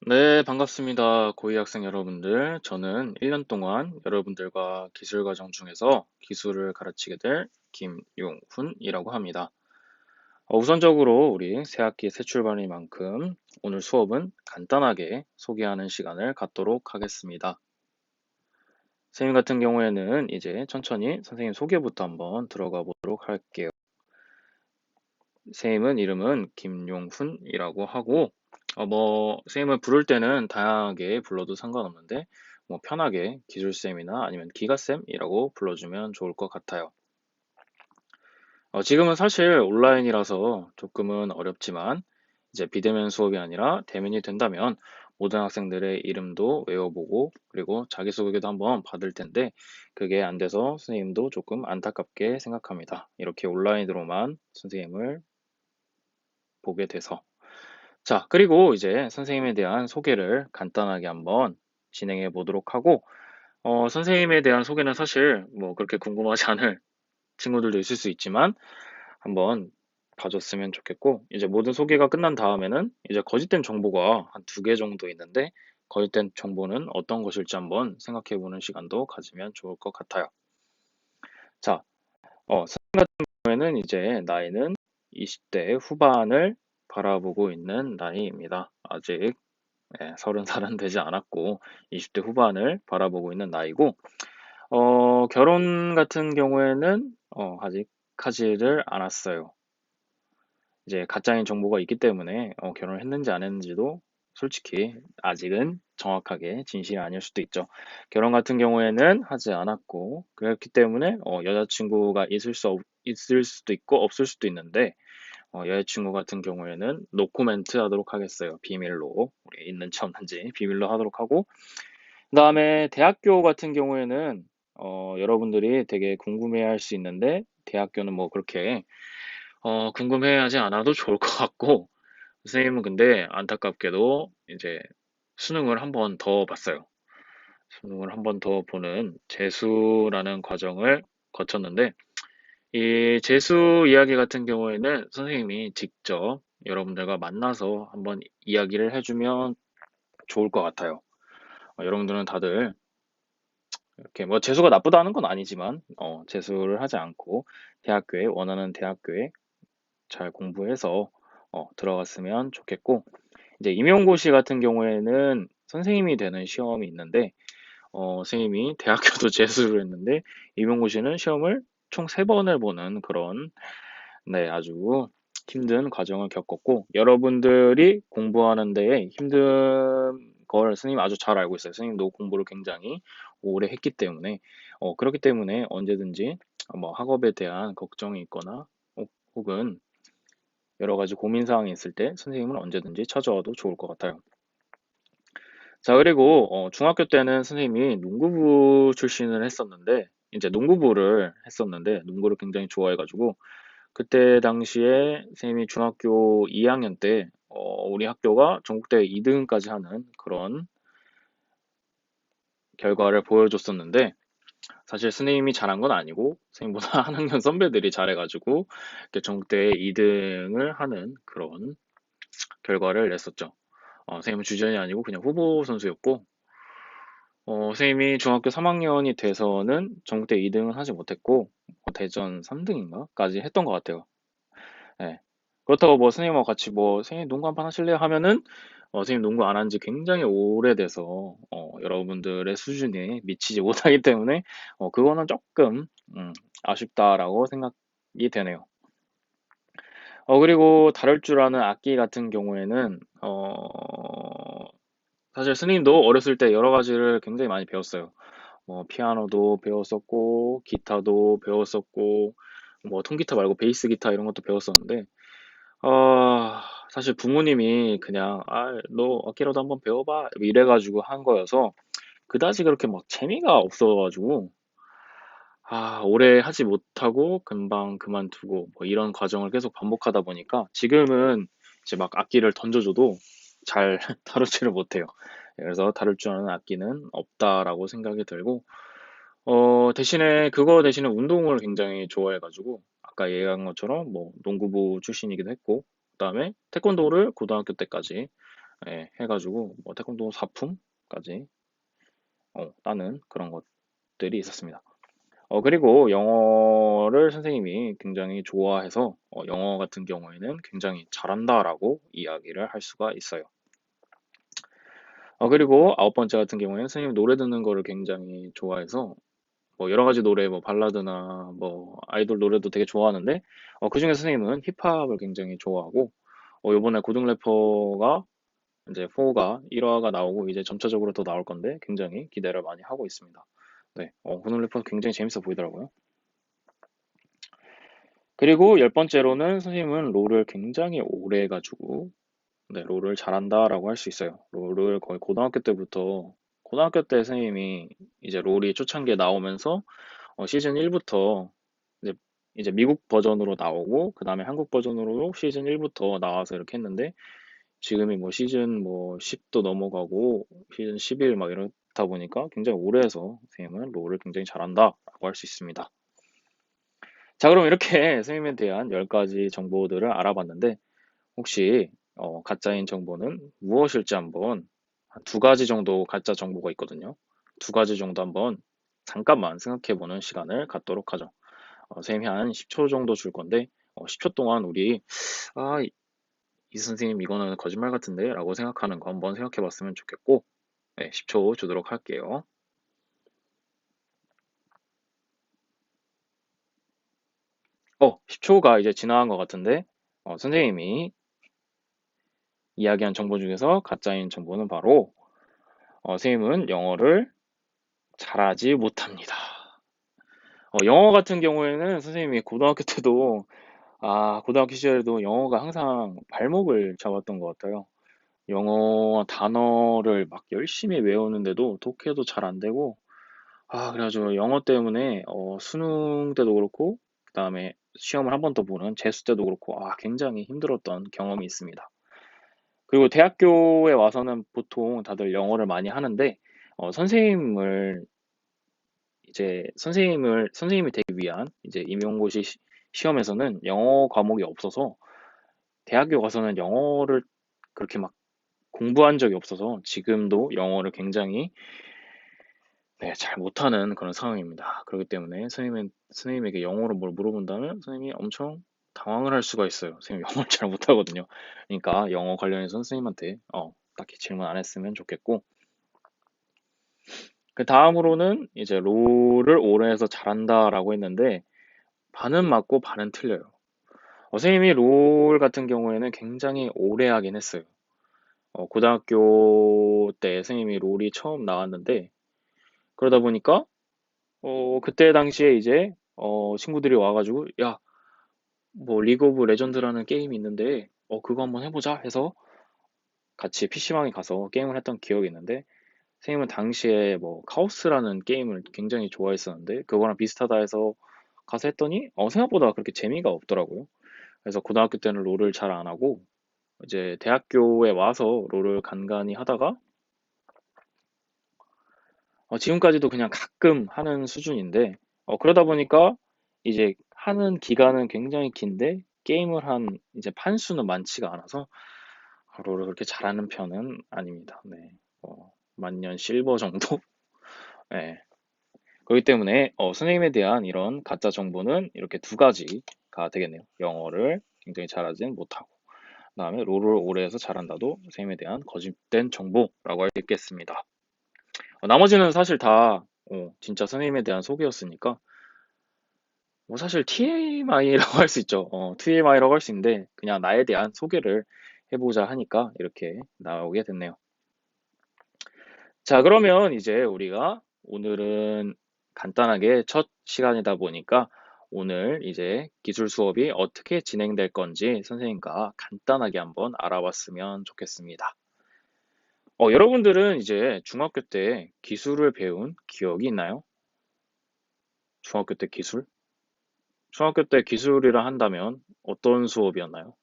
네, 반갑습니다. 고위 학생 여러분들. 저는 1년 동안 여러분들과 기술 과정 중에서 기술을 가르치게 될 김용훈이라고 합니다. 우선적으로 우리 새학기 새 출발인 만큼 오늘 수업은 간단하게 소개하는 시간을 갖도록 하겠습니다. 선생님 같은 경우에는 이제 천천히 선생님 소개부터 한번 들어가 보도록 할게요. 선생님은 이름은 김용훈이라고 하고, 선생님을 부를 때는 다양하게 불러도 상관없는데, 편하게 기술쌤이나 아니면 기가쌤이라고 불러주면 좋을 것 같아요. 지금은 사실 온라인이라서 조금은 어렵지만, 이제 비대면 수업이 아니라 대면이 된다면 모든 학생들의 이름도 외워보고, 그리고 자기소개도 한번 받을 텐데, 그게 안 돼서 선생님도 조금 안타깝게 생각합니다. 이렇게 온라인으로만 선생님을 보게 돼서. 자, 그리고 이제 선생님에 대한 소개를 간단하게 한번 진행해 보도록 하고, 선생님에 대한 소개는 사실 뭐 그렇게 궁금하지 않을 친구들도 있을 수 있지만, 한번 봐줬으면 좋겠고, 이제 모든 소개가 끝난 다음에는 이제 거짓된 정보가 한 두 개 정도 있는데, 거짓된 정보는 어떤 것일지 한번 생각해 보는 시간도 가지면 좋을 것 같아요. 자, 선생님 같은 경우에는 이제 나이는 20대 후반을 바라보고 있는 나이입니다. 아직 30살은 되지 않았고 20대 후반을 바라보고 있는 나이고, 결혼 같은 경우에는 아직 하지를 않았어요. 이제 가짜인 정보가 있기 때문에 결혼을 했는지 안 했는지도 솔직히 아직은 정확하게 진실이 아닐 수도 있죠. 결혼 같은 경우에는 하지 않았고, 그렇기 때문에 여자친구가 있을 수도 있고 없을 수도 있는데, 여자친구 같은 경우에는 노코멘트 하도록 하겠어요. 비밀로. 우리 있는지 없는지 비밀로 하도록 하고, 그다음에 대학교 같은 경우에는 여러분들이 되게 궁금해할 수 있는데, 대학교는 뭐 그렇게 궁금해하지 않아도 좋을 것 같고, 선생님은 근데 안타깝게도 이제 수능을 한 번 더 봤어요. 수능을 한 번 더 보는 재수라는 과정을 거쳤는데, 이 재수 이야기 같은 경우에는 선생님이 직접 여러분들과 만나서 한번 이야기를 해주면 좋을 것 같아요. 여러분들은 다들 이렇게 뭐 재수가 나쁘다는 건 아니지만, 재수를 하지 않고 원하는 대학교에 잘 공부해서 들어갔으면 좋겠고, 이제 임용고시 같은 경우에는 선생님이 되는 시험이 있는데, 선생님이 대학교도 재수를 했는데 임용고시는 시험을 총 3번을 보는 그런, 네, 아주 힘든 과정을 겪었고, 여러분들이 공부하는 데에 힘든 걸 선생님 아주 잘 알고 있어요. 선생님도 공부를 굉장히 오래 했기 때문에, 그렇기 때문에 언제든지 뭐 학업에 대한 걱정이 있거나 혹은 여러 가지 고민 사항이 있을 때 선생님은 언제든지 찾아와도 좋을 것 같아요. 자, 그리고 중학교 때는 선생님이 농구부 출신을 했었는데, 이제 농구부를 했었는데 농구를 굉장히 좋아해가지고, 그때 당시에 선생님이 중학교 2학년 때 우리 학교가 전국대회 2등까지 하는 그런 결과를 보여줬었는데, 사실 선생님이 잘한 건 아니고 선생님보다 한 학년 선배들이 잘해가지고 이렇게 전국대회 2등을 하는 그런 결과를 냈었죠. 선생님은 주전이 아니고 그냥 후보 선수였고, 선생님이 중학교 3학년이 돼서는 전국대 2등은 하지 못했고, 대전 3등인가까지 했던 것 같아요. 예. 그렇다고 뭐 선생님하고 같이 뭐 선생님 농구 한판 하실래요 하면은, 선생님 농구 안 한 지 굉장히 오래돼서 여러분들의 수준에 미치지 못하기 때문에 그거는 조금 아쉽다라고 생각이 되네요. 그리고 다룰 줄 아는 악기 같은 경우에는 사실 스님도 어렸을 때 여러 가지를 굉장히 많이 배웠어요. 뭐 피아노도 배웠었고, 기타도 배웠었고, 뭐 통기타 말고 베이스 기타 이런 것도 배웠었는데, 사실 부모님이 그냥 너 악기라도 한번 배워봐 이래가지고 한 거여서 그다지 그렇게 막 재미가 없어가지고, 오래 하지 못하고 금방 그만두고 뭐 이런 과정을 계속 반복하다 보니까 지금은 이제 막 악기를 던져줘도 잘 다루지를 못해요. 그래서 다룰 줄 아는 악기는 없다라고 생각이 들고, 그거 대신에 운동을 굉장히 좋아해가지고, 아까 얘기한 것처럼 뭐 농구부 출신이기도 했고, 그다음에 태권도를 고등학교 때까지 예, 해가지고 뭐 태권도 사품까지 따는 그런 것들이 있었습니다. 그리고 영어를 선생님이 굉장히 좋아해서 영어 같은 경우에는 굉장히 잘한다라고 이야기를 할 수가 있어요. 그리고 아홉 번째 같은 경우에는 선생님이 노래 듣는 거를 굉장히 좋아해서 뭐 여러 가지 노래, 뭐 발라드나 뭐 아이돌 노래도 되게 좋아하는데 그중에 선생님은 힙합을 굉장히 좋아하고 요번에 고등 래퍼가 이제 4가 1화가 나오고 이제 점차적으로 더 나올 건데 굉장히 기대를 많이 하고 있습니다. 네, 고등 래퍼 굉장히 재밌어 보이더라고요. 그리고 열 번째로는 선생님은 롤을 굉장히 오래 해가지고 네, 롤을 잘한다라고 할 수 있어요. 롤을 거의 고등학교 때 선생님이 이제 롤이 초창기에 나오면서 시즌 1부터 이제 미국 버전으로 나오고 그 다음에 한국 버전으로 시즌 1부터 나와서 이렇게 했는데 지금이 뭐 시즌 뭐 10도 넘어가고 시즌 11 막 이렇다 보니까 굉장히 오래 해서 선생님은 롤을 굉장히 잘한다라고 할 수 있습니다. 자, 그럼 이렇게 선생님에 대한 10가지 정보들을 알아봤는데 혹시 가짜인 정보는 무엇일지 한번 한 두 가지 정도 가짜 정보가 있거든요. 두 가지 정도 한번 잠깐만 생각해보는 시간을 갖도록 하죠. 선생님이 한 10초 정도 줄 건데 10초 동안 우리 이 선생님 이거는 거짓말 같은데 라고 생각하는 거 한번 생각해봤으면 좋겠고 네, 10초 주도록 할게요. 10초가 이제 지나간 것 같은데 선생님이 이야기한 정보 중에서 가짜인 정보는 바로 선생님은 영어를 잘하지 못합니다. 영어 같은 경우에는 선생님이 고등학교 시절에도 영어가 항상 발목을 잡았던 것 같아요. 영어 단어를 막 열심히 외우는데도 독해도 잘 안 되고, 그래가지고 영어 때문에 수능 때도 그렇고, 그 다음에 시험을 한 번 더 보는 재수 때도 그렇고, 굉장히 힘들었던 경험이 있습니다. 그리고 대학교에 와서는 보통 다들 영어를 많이 하는데, 선생님을 선생님이 되기 위한 이제 임용고시 시험에서는 영어 과목이 없어서 대학교 가서는 영어를 그렇게 막 공부한 적이 없어서 지금도 영어를 굉장히 네, 잘 못하는 그런 상황입니다. 그렇기 때문에 선생님에게 영어로 뭘 물어본다면 선생님이 엄청 당황을 할 수가 있어요. 선생님 영어를 잘 못하거든요. 그러니까 영어 관련해서 선생님한테 딱히 질문 안 했으면 좋겠고 그 다음으로는 이제 롤을 오래 해서 잘한다라고 했는데 반은 맞고 반은 틀려요. 선생님이 롤 같은 경우에는 굉장히 오래 하긴 했어요. 고등학교 때 선생님이 롤이 처음 나왔는데 그러다 보니까 그때 당시에 이제 친구들이 와가지고 야, 뭐 리그 오브 레전드라는 게임이 있는데 그거 한번 해보자 해서 같이 PC방에 가서 게임을 했던 기억이 있는데 선생님은 당시에 뭐 카오스라는 게임을 굉장히 좋아했었는데 그거랑 비슷하다 해서 가서 했더니 생각보다 그렇게 재미가 없더라고요. 그래서 고등학교 때는 롤을 잘 안 하고 이제 대학교에 와서 롤을 간간히 하다가 지금까지도 그냥 가끔 하는 수준인데 그러다 보니까 이제 하는 기간은 굉장히 긴데 게임을 한 이제 판수는 많지가 않아서 롤을 그렇게 잘하는 편은 아닙니다. 네. 만년 실버 정도? 네. 그렇기 때문에 선생님에 대한 이런 가짜 정보는 이렇게 두 가지가 되겠네요. 영어를 굉장히 잘하진 못하고 그다음에 롤을 오래 해서 잘한다도 선생님에 대한 거짓된 정보라고 할 수 있겠습니다. 나머지는 사실 다 진짜 선생님에 대한 소개였으니까 뭐 사실 TMI라고 할 수 있죠. TMI라고 할 수 있는데 그냥 나에 대한 소개를 해보자 하니까 이렇게 나오게 됐네요. 자, 그러면 이제 우리가 오늘은 간단하게 첫 시간이다 보니까 오늘 이제 기술 수업이 어떻게 진행될 건지 선생님과 간단하게 한번 알아봤으면 좋겠습니다. 여러분들은 이제 중학교 때 기술을 배운 기억이 있나요? 중학교 때 기술? 중학교 때 기술이라 한다면 어떤 수업이었나요?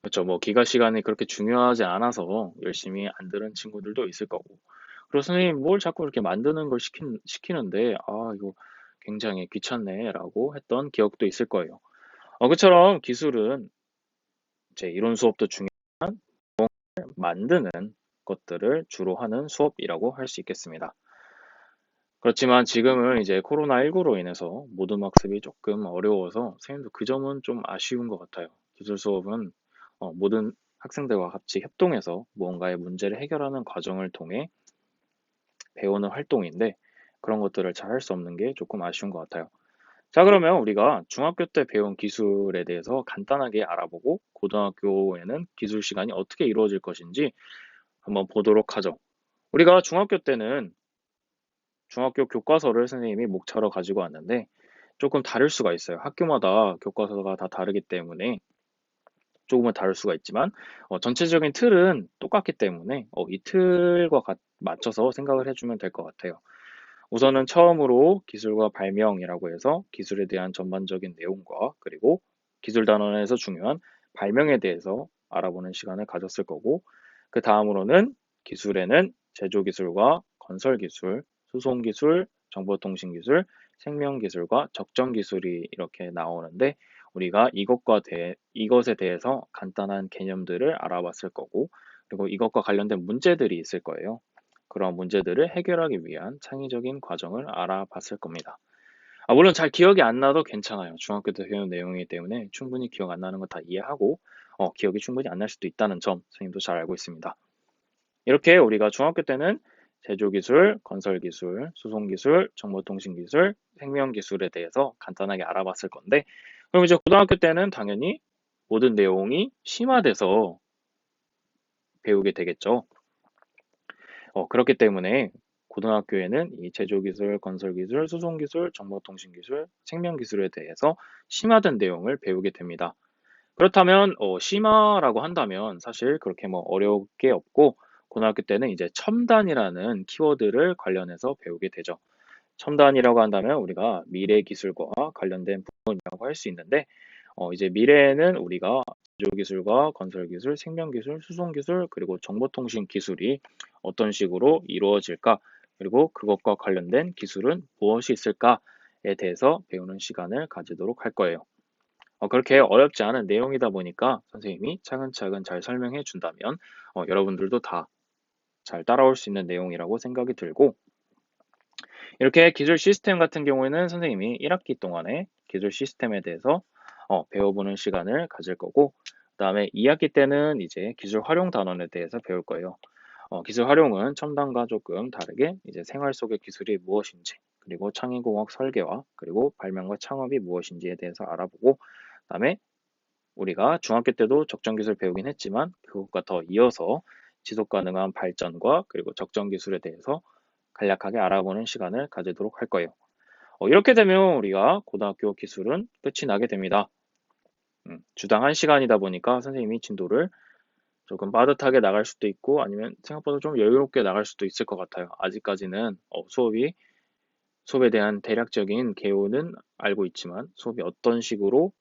그렇죠. 뭐 기가 시간이 그렇게 중요하지 않아서 열심히 안 들은 친구들도 있을 거고. 그리고 선생님 뭘 자꾸 이렇게 만드는 걸 시키는데, 이거 굉장히 귀찮네라고 했던 기억도 있을 거예요. 그처럼 기술은 이제 이론 수업도 중요한 만드는 것들을 주로 하는 수업이라고 할 수 있겠습니다. 그렇지만 지금은 이제 코로나19로 인해서 모든 학습이 조금 어려워서 선생님도 그 점은 좀 아쉬운 것 같아요. 기술 수업은 모든 학생들과 같이 협동해서 무언가의 문제를 해결하는 과정을 통해 배우는 활동인데 그런 것들을 잘 할 수 없는 게 조금 아쉬운 것 같아요. 자, 그러면 우리가 중학교 때 배운 기술에 대해서 간단하게 알아보고 고등학교에는 기술 시간이 어떻게 이루어질 것인지 한번 보도록 하죠. 우리가 중학교 때는 중학교 교과서를 선생님이 목차로 가지고 왔는데 조금 다를 수가 있어요. 학교마다 교과서가 다 다르기 때문에 조금은 다를 수가 있지만 전체적인 틀은 똑같기 때문에 이 틀과 맞춰서 생각을 해주면 될 것 같아요. 우선은 처음으로 기술과 발명이라고 해서 기술에 대한 전반적인 내용과 그리고 기술 단원에서 중요한 발명에 대해서 알아보는 시간을 가졌을 거고, 그 다음으로는 기술에는 제조기술과 건설기술, 수송기술, 정보통신기술, 생명기술과 적정기술이 이렇게 나오는데 우리가 이것에 대해서 간단한 개념들을 알아봤을 거고, 그리고 이것과 관련된 문제들이 있을 거예요. 그런 문제들을 해결하기 위한 창의적인 과정을 알아봤을 겁니다. 물론 잘 기억이 안 나도 괜찮아요. 중학교 때 배운 내용이기 때문에 충분히 기억 안 나는 거 다 이해하고 기억이 충분히 안 날 수도 있다는 점 선생님도 잘 알고 있습니다. 이렇게 우리가 중학교 때는 제조기술, 건설기술, 수송기술, 정보통신기술, 생명기술에 대해서 간단하게 알아봤을 건데 그럼 이제 고등학교 때는 당연히 모든 내용이 심화돼서 배우게 되겠죠. 그렇기 때문에 고등학교에는 이 제조기술, 건설기술, 수송기술, 정보통신기술, 생명기술에 대해서 심화된 내용을 배우게 됩니다. 그렇다면 심화라고 한다면 사실 그렇게 뭐 어려울 게 없고 고등학교 때는 이제 첨단이라는 키워드를 관련해서 배우게 되죠. 첨단이라고 한다면 우리가 미래 기술과 관련된 부분이라고 할 수 있는데 이제 미래에는 우리가 제조기술과 건설기술, 생명기술, 수송기술, 그리고 정보통신 기술이 어떤 식으로 이루어질까, 그리고 그것과 관련된 기술은 무엇이 있을까에 대해서 배우는 시간을 가지도록 할 거예요. 그렇게 어렵지 않은 내용이다 보니까 선생님이 차근차근 잘 설명해 준다면 여러분들도 다 잘 따라올 수 있는 내용이라고 생각이 들고, 이렇게 기술 시스템 같은 경우에는 선생님이 1학기 동안에 기술 시스템에 대해서 배워보는 시간을 가질 거고, 그다음에 2학기 때는 이제 기술 활용 단원에 대해서 배울 거예요. 기술 활용은 첨단과 조금 다르게 이제 생활 속의 기술이 무엇인지, 그리고 창의공학 설계와 그리고 발명과 창업이 무엇인지에 대해서 알아보고, 그다음에 우리가 중학교 때도 적정기술 배우긴 했지만 그것과 더 이어서 지속가능한 발전과 그리고 적정기술에 대해서 간략하게 알아보는 시간을 가지도록 할 거예요. 이렇게 되면 우리가 고등학교 기술은 끝이 나게 됩니다. 주당 1시간이다 보니까 선생님이 진도를 조금 빠듯하게 나갈 수도 있고 아니면 생각보다 좀 여유롭게 나갈 수도 있을 것 같아요. 아직까지는 수업에 대한 대략적인 개요는 알고 있지만 수업이 어떤 식으로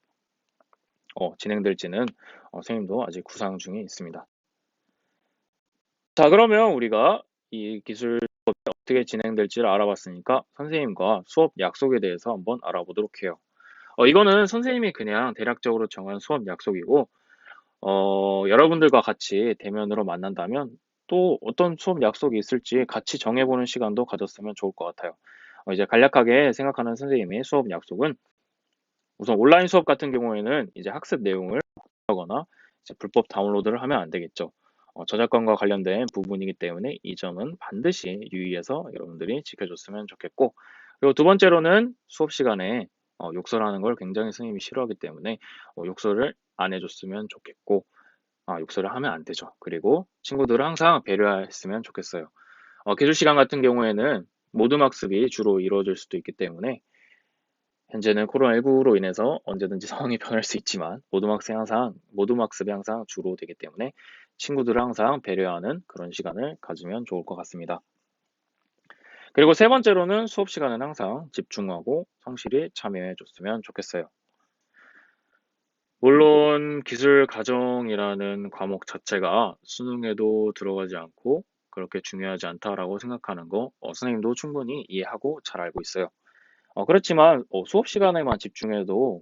진행될지는 선생님도 아직 구상 중에 있습니다. 자, 그러면 우리가 이 기술 수업이 어떻게 진행될지를 알아봤으니까 선생님과 수업 약속에 대해서 한번 알아보도록 해요. 이거는 선생님이 그냥 대략적으로 정한 수업 약속이고 여러분들과 같이 대면으로 만난다면 또 어떤 수업 약속이 있을지 같이 정해보는 시간도 가졌으면 좋을 것 같아요. 이제 간략하게 생각하는 선생님의 수업 약속은 우선 온라인 수업 같은 경우에는 이제 학습 내용을 하거나 이제 불법 다운로드를 하면 안 되겠죠. 저작권과 관련된 부분이기 때문에 이 점은 반드시 유의해서 여러분들이 지켜줬으면 좋겠고, 그리고 두 번째로는 수업 시간에 욕설하는 걸 굉장히 선생님이 싫어하기 때문에 욕설을 안 해줬으면 좋겠고, 욕설을 하면 안 되죠. 그리고 친구들을 항상 배려했으면 좋겠어요. 기술 시간 같은 경우에는 모든 학습이 주로 이루어질 수도 있기 때문에 현재는 코로나19로 인해서 언제든지 상황이 변할 수 있지만 모든 학습이 항상 주로 되기 때문에 친구들을 항상 배려하는 그런 시간을 가지면 좋을 것 같습니다. 그리고 세 번째로는 수업 시간은 항상 집중하고 성실히 참여해 줬으면 좋겠어요. 물론 기술 가정이라는 과목 자체가 수능에도 들어가지 않고 그렇게 중요하지 않다라고 생각하는 거 선생님도 충분히 이해하고 잘 알고 있어요. 그렇지만 수업 시간에만 집중해도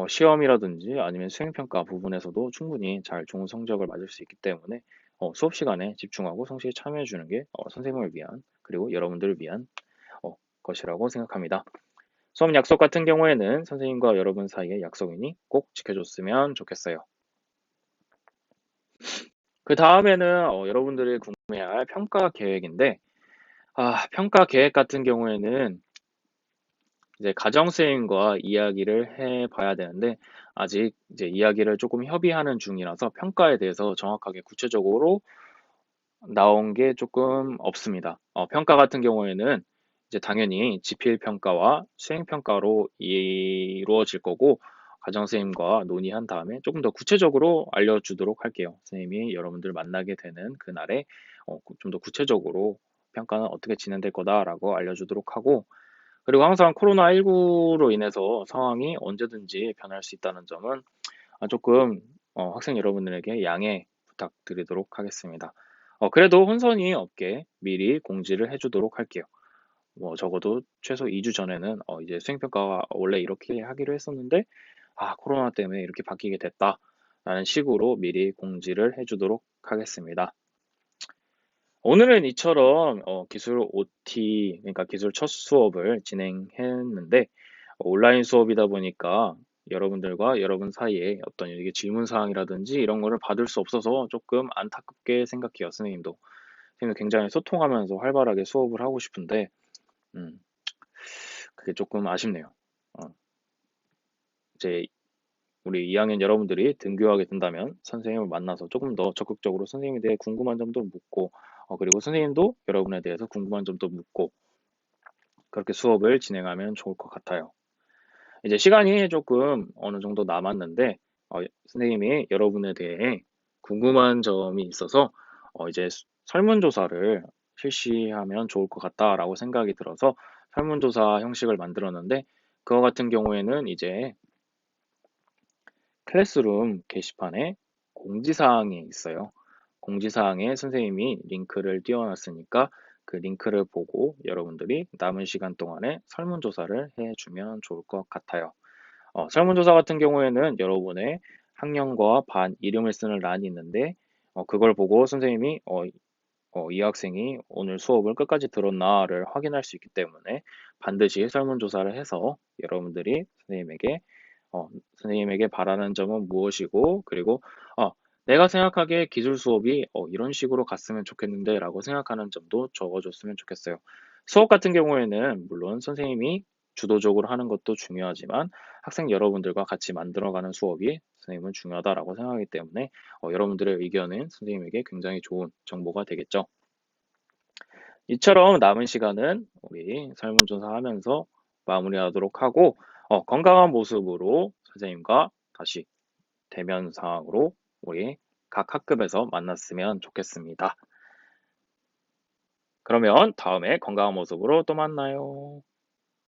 시험이라든지 아니면 수행평가 부분에서도 충분히 잘 좋은 성적을 맞을 수 있기 때문에 수업 시간에 집중하고 성실히 참여해 주는 게 선생님을 위한 그리고 여러분들을 위한 것이라고 생각합니다. 수업 약속 같은 경우에는 선생님과 여러분 사이의 약속이니 꼭 지켜줬으면 좋겠어요. 그 다음에는 여러분들이 궁금해할 평가 계획인데, 평가 계획 같은 경우에는 이제 가정선생님과 이야기를 해 봐야 되는데, 아직 이제 이야기를 조금 협의하는 중이라서 평가에 대해서 정확하게 구체적으로 나온 게 조금 없습니다. 평가 같은 경우에는 이제 당연히 지필 평가와 수행 평가로 이루어질 거고, 가정 선생님과 논의한 다음에 조금 더 구체적으로 알려주도록 할게요. 선생님이 여러분들 만나게 되는 그날에 좀 더 구체적으로 평가는 어떻게 진행될 거다라고 알려주도록 하고, 그리고 항상 코로나19로 인해서 상황이 언제든지 변할 수 있다는 점은 조금 학생 여러분들에게 양해 부탁드리도록 하겠습니다. 그래도 혼선이 없게 미리 공지를 해주도록 할게요. 뭐 적어도 최소 2주 전에는 이제 수행평가가 원래 이렇게 하기로 했었는데 코로나 때문에 이렇게 바뀌게 됐다라는 식으로 미리 공지를 해주도록 하겠습니다. 오늘은 이처럼 기술 OT, 그러니까 기술 첫 수업을 진행했는데 온라인 수업이다 보니까 여러분들과 여러분 사이에 어떤 이게 질문 사항이라든지 이런 거를 받을 수 없어서 조금 안타깝게 생각해요, 선생님도. 선생님 굉장히 소통하면서 활발하게 수업을 하고 싶은데, 음, 그게 조금 아쉽네요. 어, 이제 우리 2학년 여러분들이 등교하게 된다면 선생님을 만나서 조금 더 적극적으로 선생님에 대해 궁금한 점도 묻고, 그리고 선생님도 여러분에 대해서 궁금한 점도 묻고, 그렇게 수업을 진행하면 좋을 것 같아요. 이제 시간이 조금 어느 정도 남았는데, 선생님이 여러분에 대해 궁금한 점이 있어서, 이제 설문조사를 실시하면 좋을 것 같다라고 생각이 들어서 설문조사 형식을 만들었는데, 그거 같은 경우에는 이제 클래스룸 게시판에 공지사항이 있어요. 공지사항에 선생님이 링크를 띄워놨으니까 그 링크를 보고 여러분들이 남은 시간 동안에 설문조사를 해주면 좋을 것 같아요. 설문조사 같은 경우에는 여러분의 학년과 반 이름을 쓰는 란이 있는데 그걸 보고 선생님이 이 학생이 오늘 수업을 끝까지 들었나를 확인할 수 있기 때문에 반드시 설문조사를 해서 여러분들이 선생님에게 바라는 점은 무엇이고, 그리고 내가 생각하기에 기술 수업이 이런 식으로 갔으면 좋겠는데 라고 생각하는 점도 적어줬으면 좋겠어요. 수업 같은 경우에는 물론 선생님이 주도적으로 하는 것도 중요하지만 학생 여러분들과 같이 만들어가는 수업이 선생님은 중요하다라고 생각하기 때문에 여러분들의 의견은 선생님에게 굉장히 좋은 정보가 되겠죠. 이처럼 남은 시간은 우리 설문조사 하면서 마무리하도록 하고 건강한 모습으로 선생님과 다시 대면 상황으로 우리 각 학급에서 만났으면 좋겠습니다. 그러면 다음에 건강한 모습으로 또 만나요.